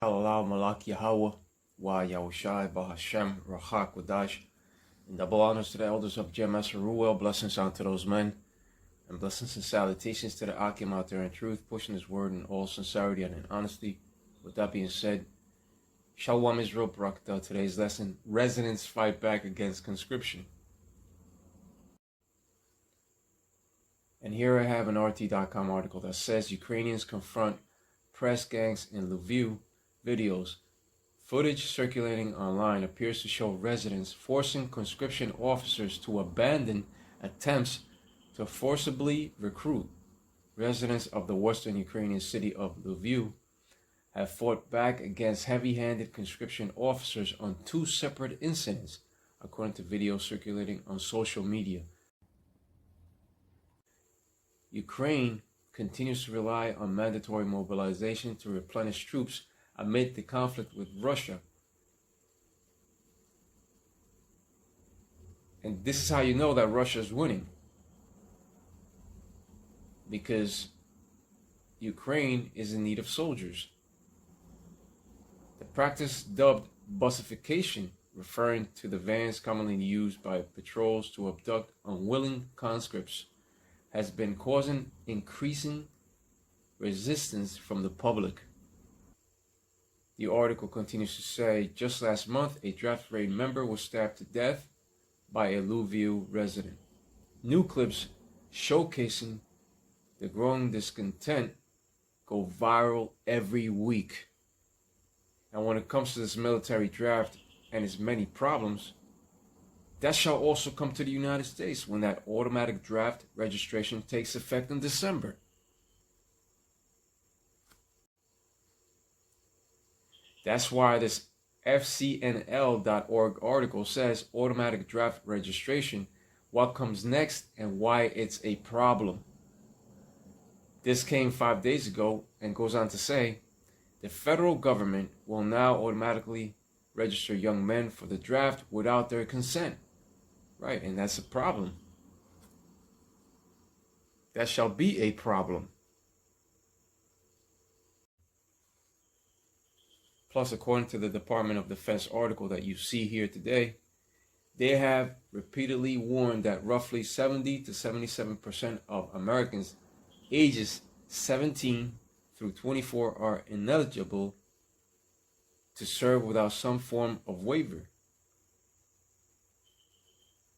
Halal Malak Yahweh, Wa Yahushai, Bahashem, Rahak, Wadash. And double honors to the elders of Jemes Ruel, blessings unto those men, and blessings and salutations to the Akim out there in truth, pushing his word in all sincerity and in honesty. With that being said, Shalom Israel Barakatah. Today's lesson, residents fight back against conscription. And here I have an RT.com article that says Ukrainians confront press gangs in Lviv. Videos. Footage circulating online appears to show residents forcing conscription officers to abandon attempts to forcibly recruit. Residents of the western Ukrainian city of Lviv have fought back against heavy-handed conscription officers on two separate incidents, according to videos circulating on social media. Ukraine continues to rely on mandatory mobilization to replenish troops amid the conflict with Russia. And this is how you know that Russia is winning. Because Ukraine is in need of soldiers. The practice dubbed bussification, referring to the vans commonly used by patrols to abduct unwilling conscripts, has been causing increasing resistance from the public. The article continues to say, just last month, a draft raid member was stabbed to death by a Lviv resident. New clips showcasing the growing discontent go viral every week. And when it comes to this military draft and its many problems, that shall also come to the United States when that automatic draft registration takes effect in December. That's why this FCNL.org article says automatic draft registration, what comes next and why it's a problem. This came 5 days ago and goes on to say, the federal government will now automatically register young men for the draft without their consent. Right, and that's a problem. That shall be a problem. Plus, according to the Department of Defense article that you see here today, they have repeatedly warned that roughly 70 to 77% of Americans ages 17 through 24 are ineligible to serve without some form of waiver.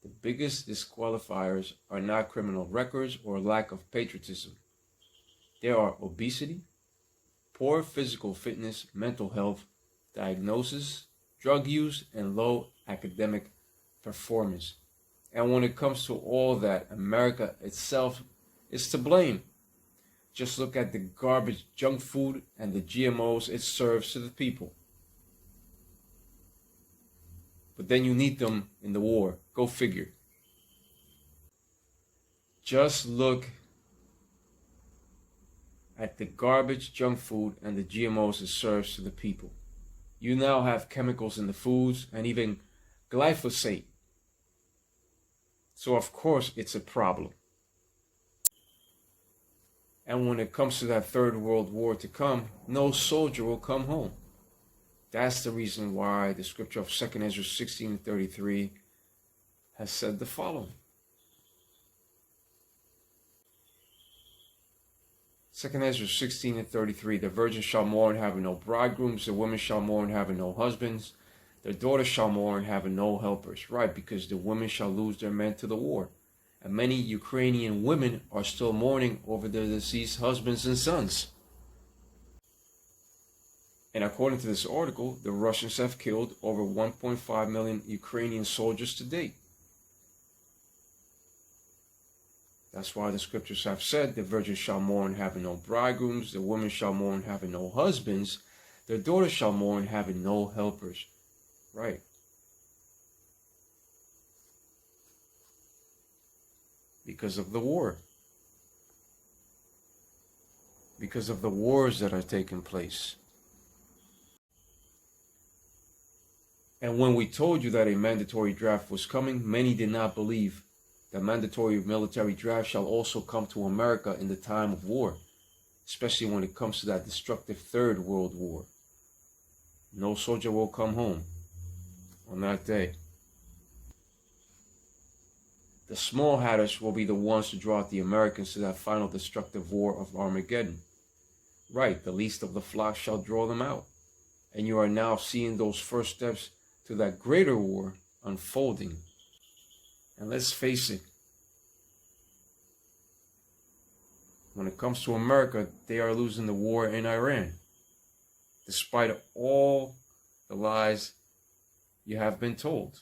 The biggest disqualifiers are not criminal records or lack of patriotism. They are obesity, poor physical fitness, mental health, diagnosis, drug use, and low academic performance. And when it comes to all that, America itself is to blame. Just look at the garbage junk food and the GMOs it serves to the people. But then you need them in the war. Go figure. Just look at the garbage junk food and the GMOs it serves to the people. You now have chemicals in the foods and even glyphosate. So of course it's a problem. And when it comes to that third world war to come, no soldier will come home. That's the reason why the scripture of 2 Esdras 16:33 has said the following. 2 Esdras 16:33, the virgins shall mourn, having no bridegrooms, the women shall mourn, having no husbands, their daughters shall mourn, having no helpers. Right, because the women shall lose their men to the war. And many Ukrainian women are still mourning over their deceased husbands and sons. And according to this article, the Russians have killed over 1.5 million Ukrainian soldiers to date. That's why the scriptures have said, the virgins shall mourn, having no bridegrooms, the women shall mourn, having no husbands, their daughters shall mourn, having no helpers. Right. Because of the war. Because of the wars that are taking place. And when we told you that a mandatory draft was coming, many did not believe. The mandatory military draft shall also come to America in the time of war, especially when it comes to that destructive Third World War. No soldier will come home on that day. The small hatters will be the ones to draw out the Americans to that final destructive war of Armageddon. Right, the least of the flock shall draw them out. And you are now seeing those first steps to that greater war unfolding. And let's face it, when it comes to America, they are losing the war in Iran, despite all the lies you have been told.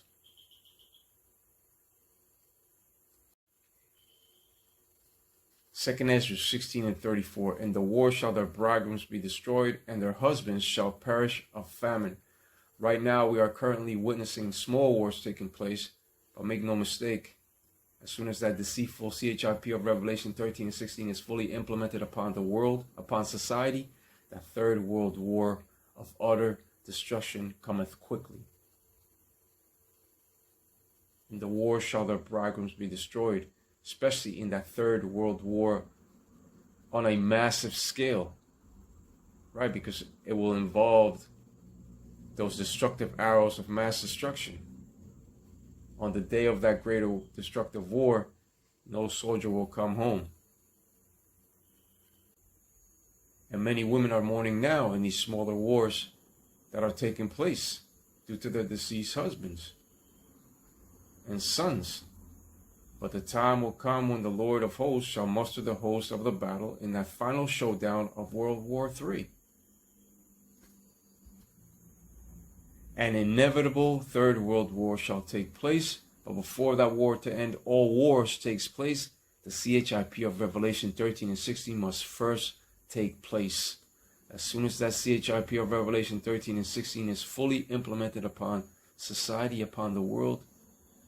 Second Esdras 16:34, in the war shall their bridegrooms be destroyed, and their husbands shall perish of famine. Right now, we are currently witnessing small wars taking place, but make no mistake, as soon as that deceitful CHIP of Revelation 13 and 16 is fully implemented upon the world, upon society, the third world war of utter destruction cometh quickly. In the war shall their bridegrooms be destroyed, especially in that third world war on a massive scale, right? Because it will involve those destructive arrows of mass destruction. On the day of that greater destructive war, no soldier will come home. And many women are mourning now in these smaller wars that are taking place due to their deceased husbands and sons. But the time will come when the Lord of hosts shall muster the host of the battle in that final showdown of World War III. An inevitable third world war shall take place, but before that war to end all wars takes place, the CHIP of Revelation 13 and 16 must first take place. As soon as that CHIP of Revelation 13 and 16 is fully implemented upon society, upon the world,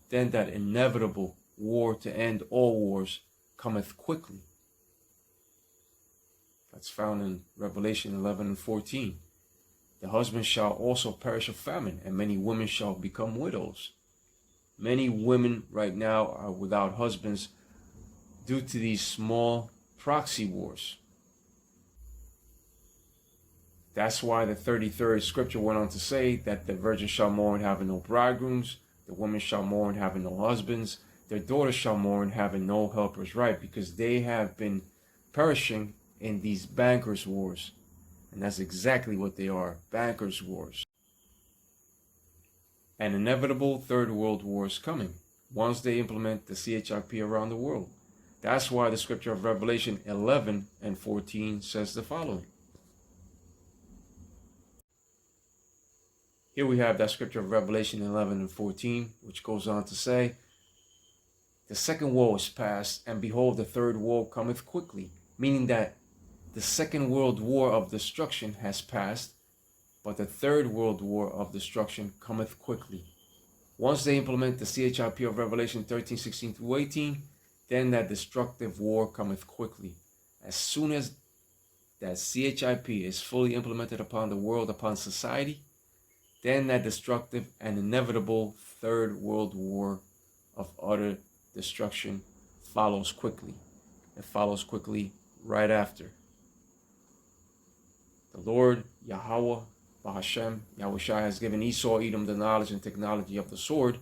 then that inevitable war to end all wars cometh quickly. That's found in Revelation 11 and 14. The husband shall also perish of famine, and many women shall become widows. Many women right now are without husbands due to these small proxy wars. That's why the 33rd scripture went on to say that the virgin shall mourn having no bridegrooms, the women shall mourn having no husbands, their daughters shall mourn having no helpers, right? Because they have been perishing in these bankers' wars. And that's exactly what they are, bankers' wars. An inevitable third world war is coming once they implement the CHIP around the world. That's why the scripture of Revelation 11 and 14 says the following. Here we have that scripture of Revelation 11 and 14, which goes on to say, the second woe is past, and behold, the third woe cometh quickly, meaning that the second world war of destruction has passed, but the third world war of destruction cometh quickly. Once they implement the CHIP of Revelation 13, 16 through 18, then that destructive war cometh quickly. As soon as that CHIP is fully implemented upon the world, upon society, then that destructive and inevitable third world war of utter destruction follows quickly. It follows quickly right after. The Lord, Yahweh, Bahashem, Yahushua has given Esau, Edom, the knowledge and technology of the sword,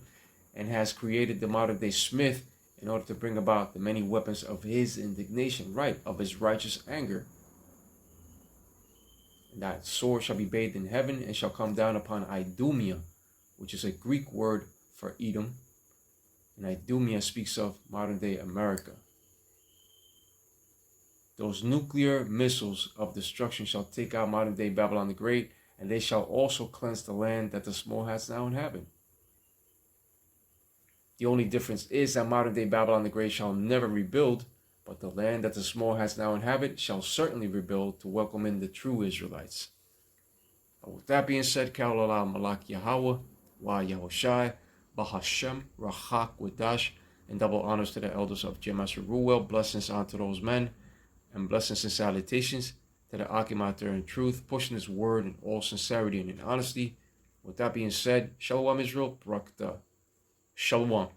and has created the modern day smith in order to bring about the many weapons of his indignation, right, of his righteous anger. And that sword shall be bathed in heaven and shall come down upon Idumea, which is a Greek word for Edom. And Idumea speaks of modern day America. Those nuclear missiles of destruction shall take out modern day Babylon the Great, and they shall also cleanse the land that the small hats now inhabit. The only difference is that modern day Babylon the Great shall never rebuild, but the land that the small hats now inhabit shall certainly rebuild to welcome in the true Israelites. But with that being said, Kalala Malak Yahweh, Wa Yahushai, Bahashem, Rahak Wadash, and double honors to the elders of Jemaster Ruel, blessings unto those men, and blessings and salutations to the Akimater in truth, pushing his word in all sincerity and in honesty. With that being said, Shalom Israel, Brakta. Shalom.